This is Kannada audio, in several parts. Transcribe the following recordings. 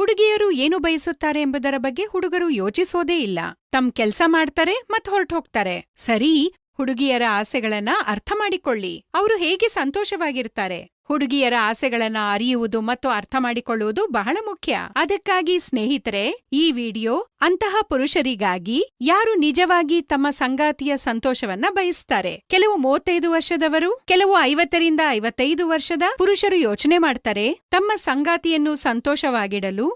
ಹುಡುಗಿಯರು ಏನು ಬಯಸುತ್ತಾರೆ ಎಂಬುದರ ಬಗ್ಗೆ ಹುಡುಗರು ಯೋಚಿಸೋದೇ ಇಲ್ಲ. ತಮ್ಮ ಕೆಲ್ಸ ಮಾಡ್ತಾರೆ ಮತ್ ಹೊರಟೋಗ್ತಾರೆ. ಸರಿ, ಹುಡುಗಿಯರ ಆಸೆಗಳನ್ನ ಅರ್ಥ ಮಾಡಿಕೊಳ್ಳಿ. ಅವರು ಹೇಗೆ ಸಂತೋಷವಾಗಿರ್ತಾರೆ. ಹುಡುಗಿಯರ ಆಸೆಗಳನ್ನ ಅರಿಯುವುದು ಮತ್ತು ಅರ್ಥ ಮಾಡಿಕೊಳ್ಳುವುದು ಬಹಳ ಮುಖ್ಯ. ಅದಕ್ಕಾಗಿ ಸ್ನೇಹಿತರೆ, ಈ ವಿಡಿಯೋ ಅಂತಹ ಪುರುಷರಿಗಾಗಿ ಯಾರು ನಿಜವಾಗಿ ತಮ್ಮ ಸಂಗಾತಿಯ ಸಂತೋಷವನ್ನ ಬಯಸ್ತಾರೆ. ಕೆಲವು 35 ವರ್ಷದವರು, ಕೆಲವು 50ರಿಂದ 55 ವರ್ಷದ ಪುರುಷರು ಯೋಚನೆ ಮಾಡ್ತಾರೆ ತಮ್ಮ ಸಂಗಾತಿಯನ್ನು ಸಂತೋಷವಾಗಿಡಲು,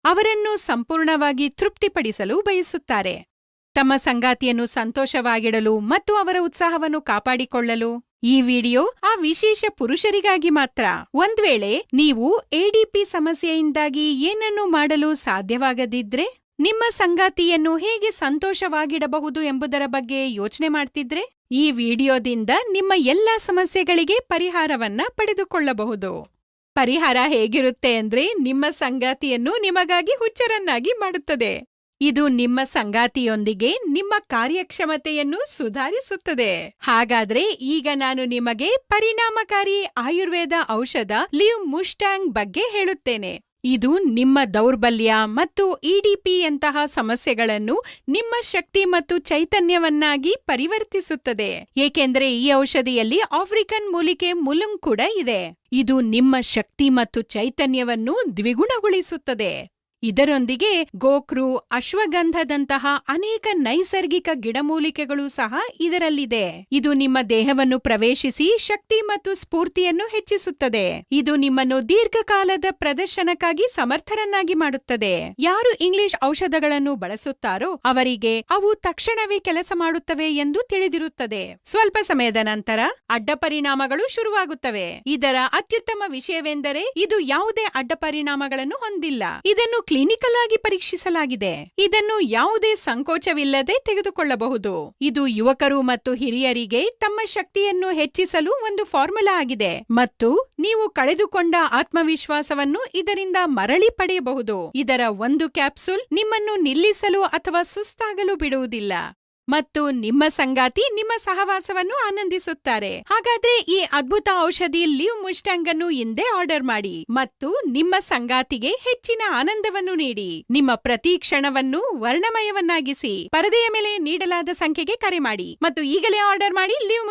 ಅವರನ್ನು ಸಂಪೂರ್ಣವಾಗಿ ತೃಪ್ತಿಪಡಿಸಲು ಬಯಸುತ್ತಾರೆ. ತಮ್ಮ ಸಂಗಾತಿಯನ್ನು ಸಂತೋಷವಾಗಿಡಲು ಮತ್ತು ಅವರ ಉತ್ಸಾಹವನ್ನು ಕಾಪಾಡಿಕೊಳ್ಳಲು. ಈ ವಿಡಿಯೋ ಆ ವಿಶೇಷ ಪುರುಷರಿಗಾಗಿ ಮಾತ್ರ. ಒಂದ್ ವೇಳೆ ನೀವು ಎಡಿಪಿ ಸಮಸ್ಯೆಯಿಂದಾಗಿ ಏನನ್ನೂ ಮಾಡಲು ಸಾಧ್ಯವಾಗದಿದ್ರೆ, ನಿಮ್ಮ ಸಂಗಾತಿಯನ್ನು ಹೇಗೆ ಸಂತೋಷವಾಗಿಡಬಹುದು ಎಂಬುದರ ಬಗ್ಗೆ ಯೋಚನೆ ಮಾಡ್ತಿದ್ರೆ, ಈ ವಿಡಿಯೋದಿಂದ ನಿಮ್ಮ ಎಲ್ಲಾ ಸಮಸ್ಯೆಗಳಿಗೆ ಪರಿಹಾರವನ್ನ ಪಡೆದುಕೊಳ್ಳಬಹುದು. ಪರಿಹಾರ ಹೇಗಿರುತ್ತೆ ಅಂದ್ರೆ, ನಿಮ್ಮ ಸಂಗಾತಿಯನ್ನು ನಿಮಗಾಗಿ ಹುಚ್ಚರನ್ನಾಗಿ ಮಾಡುತ್ತದೆ. ಇದು ನಿಮ್ಮ ಸಂಗಾತಿಯೊಂದಿಗೆ ನಿಮ್ಮ ಕಾರ್ಯಕ್ಷಮತೆಯನ್ನು ಸುಧಾರಿಸುತ್ತದೆ. ಹಾಗಾದ್ರೆ ಈಗ ನಾನು ನಿಮಗೆ ಪರಿಣಾಮಕಾರಿ ಆಯುರ್ವೇದ ಔಷಧ ಲಿವ್ ಮುಸ್ಟಾಂಗ್ ಬಗ್ಗೆ ಹೇಳುತ್ತೇನೆ. ಇದು ನಿಮ್ಮ ದೌರ್ಬಲ್ಯ ಮತ್ತು ಇಡಿಪಿಯಂತಹ ಸಮಸ್ಯೆಗಳನ್ನು ನಿಮ್ಮ ಶಕ್ತಿ ಮತ್ತು ಚೈತನ್ಯವನ್ನಾಗಿ ಪರಿವರ್ತಿಸುತ್ತದೆ. ಏಕೆಂದರೆ ಈ ಔಷಧಿಯಲ್ಲಿ ಆಫ್ರಿಕನ್ ಮೂಲಿಕೆ ಮುಲುಂಗ್ ಕೂಡ ಇದೆ. ಇದು ನಿಮ್ಮ ಶಕ್ತಿ ಮತ್ತು ಚೈತನ್ಯವನ್ನು ದ್ವಿಗುಣಗೊಳಿಸುತ್ತದೆ. ಇದರೊಂದಿಗೆ ಗೋಕ್ರು, ಅಶ್ವಗಂಧದಂತಹ ಅನೇಕ ನೈಸರ್ಗಿಕ ಗಿಡಮೂಲಿಕೆಗಳು ಸಹ ಇದರಲ್ಲಿದೆ. ಇದು ನಿಮ್ಮ ದೇಹವನ್ನು ಪ್ರವೇಶಿಸಿ ಶಕ್ತಿ ಮತ್ತು ಸ್ಫೂರ್ತಿಯನ್ನು ಹೆಚ್ಚಿಸುತ್ತದೆ. ಇದು ನಿಮ್ಮನ್ನು ದೀರ್ಘಕಾಲದ ಪ್ರದರ್ಶನಕ್ಕಾಗಿ ಸಮರ್ಥರನ್ನಾಗಿ ಮಾಡುತ್ತದೆ. ಯಾರು ಇಂಗ್ಲಿಷ್ ಔಷಧಗಳನ್ನು ಬಳಸುತ್ತಾರೋ ಅವರಿಗೆ ಅವು ತಕ್ಷಣವೇ ಕೆಲಸ ಮಾಡುತ್ತವೆ ಎಂದು ತಿಳಿದಿರುತ್ತದೆ. ಸ್ವಲ್ಪ ಸಮಯದ ನಂತರ ಅಡ್ಡಪರಿಣಾಮಗಳು ಶುರುವಾಗುತ್ತವೆ. ಇದರ ಅತ್ಯುತ್ತಮ ವಿಷಯವೆಂದರೆ ಇದು ಯಾವುದೇ ಅಡ್ಡಪರಿಣಾಮಗಳನ್ನು ಹೊಂದಿಲ್ಲ. ಇದನ್ನು ಕ್ಲಿನಿಕಲ್ ಆಗಿ ಪರೀಕ್ಷಿಸಲಾಗಿದೆ. ಇದನ್ನು ಯಾವುದೇ ಸಂಕೋಚವಿಲ್ಲದೆ ತೆಗೆದುಕೊಳ್ಳಬಹುದು. ಇದು ಯುವಕರು ಮತ್ತು ಹಿರಿಯರಿಗೆ ತಮ್ಮ ಶಕ್ತಿಯನ್ನು ಹೆಚ್ಚಿಸಲು ಒಂದು ಫಾರ್ಮುಲಾ ಆಗಿದೆ ಮತ್ತು ನೀವು ಕಳೆದುಕೊಂಡ ಆತ್ಮವಿಶ್ವಾಸವನ್ನು ಇದರಿಂದ ಮರಳಿ ಪಡೆಯಬಹುದು. ಇದರ ಒಂದು ಕ್ಯಾಪ್ಸೂಲ್ ನಿಮ್ಮನ್ನು ನಿಲ್ಲಿಸಲು ಅಥವಾ ಸುಸ್ತಾಗಲು ಬಿಡುವುದಿಲ್ಲ ಮತ್ತು ನಿಮ್ಮ ಸಂಗಾತಿ ನಿಮ್ಮ ಸಹವಾಸವನ್ನು ಆನಂದಿಸುತ್ತಾರೆ. ಹಾಗಾದ್ರೆ ಈ ಅದ್ಭುತ ಔಷಧಿ ಲಿವ್ ಮುಸ್ಟಾಂಗ್ ಅನ್ನು ಇಂದೇ ಆರ್ಡರ್ ಮಾಡಿ ಮತ್ತು ನಿಮ್ಮ ಸಂಗಾತಿಗೆ ಹೆಚ್ಚಿನ ಆನಂದವನ್ನು ನೀಡಿ. ನಿಮ್ಮ ಪ್ರತಿ ಕ್ಷಣವನ್ನು ವರ್ಣಮಯವನ್ನಾಗಿಸಿ. ಪರದೆಯ ಮೇಲೆ ನೀಡಲಾದ ಸಂಖ್ಯೆಗೆ ಕರೆ ಮಾಡಿ ಮತ್ತು ಈಗಲೇ ಆರ್ಡರ್ ಮಾಡಿ ಲಿವ್